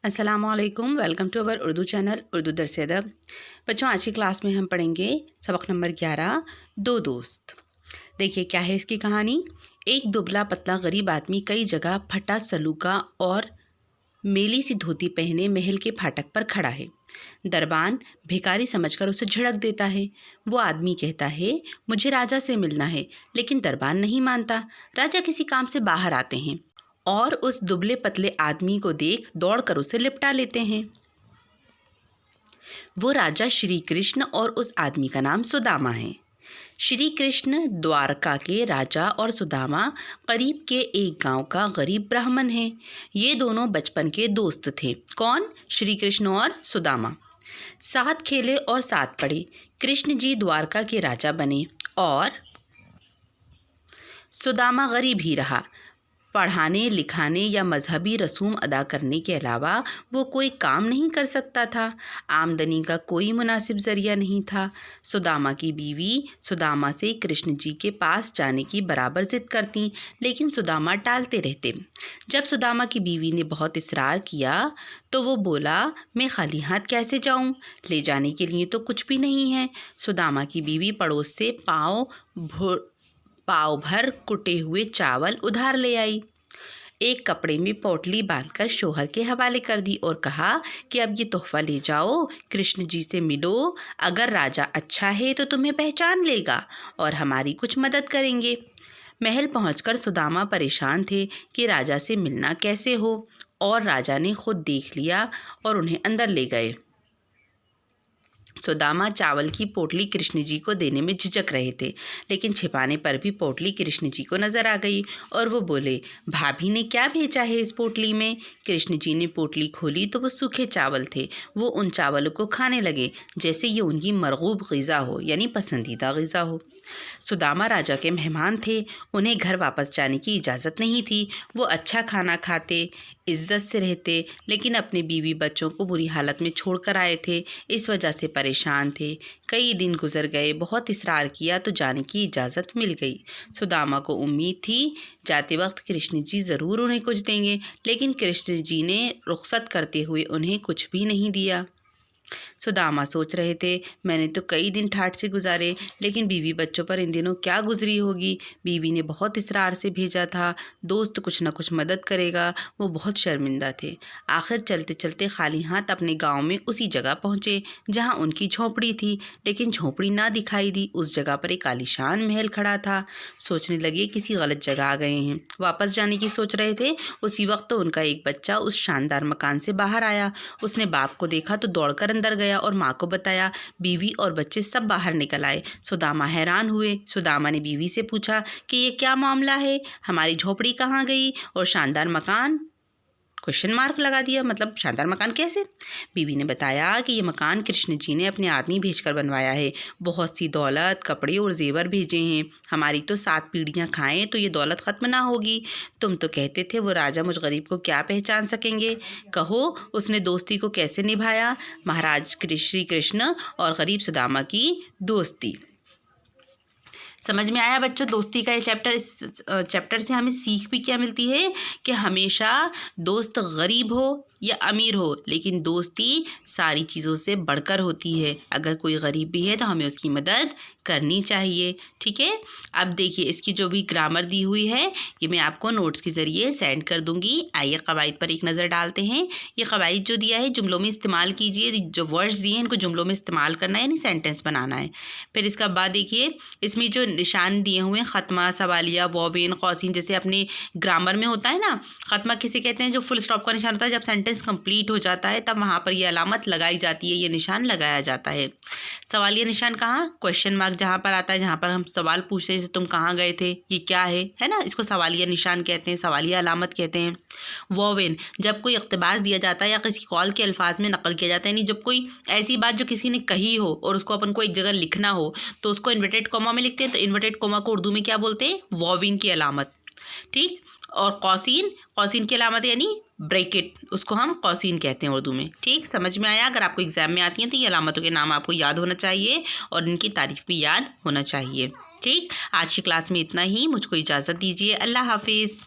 अस्सलामुअलैकुम, welcome to our Urdu channel Urdu Dars Adab. बच्चों, आज की क्लास में हम पढ़ेंगे सबक नंबर 11 दो दोस्त। देखिए क्या है इसकी कहानी। एक दुबला पतला गरीब आदमी कई जगह फटा सलूका और मेली सी धोती पहने महल के फाटक पर खड़ा है। दरबान भिखारी समझकर उसे झिड़क देता है। वो आदमी कहता है, मुझे राजा से मिलना है, लेकिन दरबान नहीं मानता। राजा किसी काम से बाहर आते हैं और उस दुबले पतले आदमी को देख दौड़कर उसे लिपटा लेते हैं। वो राजा श्री कृष्ण और उस आदमी का नाम सुदामा है। श्री कृष्ण द्वारका के राजा और सुदामा करीब के एक गांव का गरीब ब्राह्मण है। ये दोनों बचपन के दोस्त थे। कौन? श्री कृष्ण और सुदामा। साथ खेले और साथ पढ़े। कृष्ण जी द्वारका के राजा बने और सुदामा गरीब ही रहा। पढ़ाने लिखाने या मजहबी रसूम अदा करने के अलावा वो कोई काम नहीं कर सकता था। आमदनी का कोई मुनासिब ज़रिया नहीं था। सुदामा की बीवी सुदामा से कृष्ण जी के पास जाने की बराबर ज़िद करती, लेकिन सुदामा टालते रहते। जब सुदामा की बीवी ने बहुत इसरार किया तो वो बोला, मैं खाली हाथ कैसे जाऊँ? ले जाने के लिए तो कुछ भी नहीं है। सुदामा की बीवी पड़ोस से पाव भर कुटे हुए चावल उधार ले आई। एक कपड़े में पोटली बांधकर शोहर के हवाले कर दी और कहा कि अब ये तोहफा ले जाओ, कृष्ण जी से मिलो। अगर राजा अच्छा है तो तुम्हें पहचान लेगा और हमारी कुछ मदद करेंगे। महल पहुंचकर सुदामा परेशान थे कि राजा से मिलना कैसे हो, और राजा ने खुद देख लिया और उन्हें अंदर ले गए। सुदामा चावल की पोटली कृष्ण जी को देने में झिझक रहे थे, लेकिन छिपाने पर भी पोटली कृष्ण जी को नजर आ गई और वो बोले, भाभी ने क्या भेजा है इस पोटली में? कृष्ण जी ने पोटली खोली तो वो सूखे चावल थे। वो उन चावलों को खाने लगे जैसे ये उनकी मरगूब ग़िज़ा हो, यानी पसंदीदा ग़िज़ा हो। सुदामा राजा के मेहमान थे, उन्हें घर वापस जाने की इजाज़त नहीं थी। वो अच्छा खाना खाते, इज्जत से रहते, लेकिन अपने बीवी बच्चों को बुरी हालत में छोड़कर आए थे। इस वजह से परेशान थे। कई दिन गुजर गए, बहुत इसरार किया तो जाने की इजाज़त मिल गई। सुदामा को उम्मीद थी जाते वक्त कृष्ण जी ज़रूर उन्हें कुछ देंगे, लेकिन कृष्ण जी ने रुखसत करते हुए उन्हें कुछ भी नहीं दिया। सुदामा सोच रहे थे, मैंने तो कई दिन ठाठ से गुजारे, लेकिन बीवी बच्चों पर इन दिनों क्या गुजरी होगी। बीवी ने बहुत इसरार से भेजा था, दोस्त कुछ न कुछ मदद करेगा। वो बहुत शर्मिंदा थे। आखिर चलते चलते खाली हाथ अपने गांव में उसी जगह पहुंचे जहां उनकी झोंपड़ी थी, लेकिन झोंपड़ी ना दिखाई दी। उस जगह पर एक आलीशान महल खड़ा था। सोचने लगे किसी गलत जगह आ गए हैं। वापस जाने की सोच रहे थे, उसी वक्त तो उनका एक बच्चा उस शानदार मकान से बाहर आया। उसने बाप को देखा तो दौड़कर अंदर गया और माँ को बताया। बीवी और बच्चे सब बाहर निकल आए। सुदामा हैरान हुए। सुदामा ने बीवी से पूछा कि ये क्या मामला है, हमारी झोपड़ी कहाँ गई और शानदार मकान? क्वेश्चन मार्क लगा दिया, मतलब शानदार मकान कैसे? बीवी ने बताया कि ये मकान कृष्ण जी ने अपने आदमी भेजकर बनवाया है। बहुत सी दौलत, कपड़े और जेवर भेजे हैं। हमारी तो 7 पीढ़ियां खाएं तो ये दौलत ख़त्म ना होगी। तुम तो कहते थे वो राजा मुझ गरीब को क्या पहचान सकेंगे। कहो उसने दोस्ती को कैसे निभाया। महाराज श्री कृष्ण और गरीब सुदामा की दोस्ती। समझ में आया बच्चों दोस्ती का ये चैप्टर? इस चैप्टर से हमें सीख भी क्या मिलती है कि हमेशा दोस्त गरीब हो या अमीर हो, लेकिन दोस्ती सारी चीज़ों से बढ़कर होती है। अगर कोई गरीब भी है तो हमें उसकी मदद करनी चाहिए। ठीक है, अब देखिए इसकी जो भी ग्रामर दी हुई है ये मैं आपको नोट्स के ज़रिए सेंड कर दूंगी। आइए कवायद पर एक नज़र डालते हैं। ये कवायद जो दिया है जुमलों में इस्तेमाल कीजिए। जो वर्ड्स दिए हैं इनको जुमलों में इस्तेमाल करना है, यानी सेंटेंस बनाना है। फिर इसका बाद देखिए इसमें जो निशान दिए हुए हैं, ख़त्मा, सवालिया, वॉवेन, कौसिन, जैसे अपने ग्रामर में होता है ना, ख़त्मा किसे कहते हैं? जो फुल स्टॉप का निशान होता है। जब सेंटेंस कंप्लीट हो जाता है तब वहाँ पर ये अलामत लगाई जाती है, ये निशान लगाया जाता है। सवालिया निशान कहाँ? क्वेश्चन मार्क जहाँ पर आता है, जहाँ पर हम सवाल पूछते हैं जैसे तुम कहाँ गए थे, ये क्या है ना, इसको सवालिया निशान कहते हैं, सवालिया अलामत कहते हैं। वॉवेन जब कोई इक़्तिबास दिया जाता है या किसी कॉल के अल्फाज में नकल किया जाता है, यानी जब कोई ऐसी बात जो किसी ने कही हो और उसको अपन को एक जगह लिखना हो तो उसको इन्वर्टेड कॉमा में लिखते हैं। तो इन्वर्टेड कॉमा को उर्दू में क्या बोलते हैं? वॉवेन की अलामत। ठीक, और कौसिन की अलामत यानी ब्रैकेट, उसको हम कौसिन कहते हैं उर्दू में। ठीक, समझ में आया? अगर आपको एग्जाम में आती हैं तो ये अलामतों के नाम आपको याद होना चाहिए और इनकी तारीफ भी याद होना चाहिए। ठीक, आज की क्लास में इतना ही। मुझको इजाज़त दीजिए। अल्लाह हाफिज़।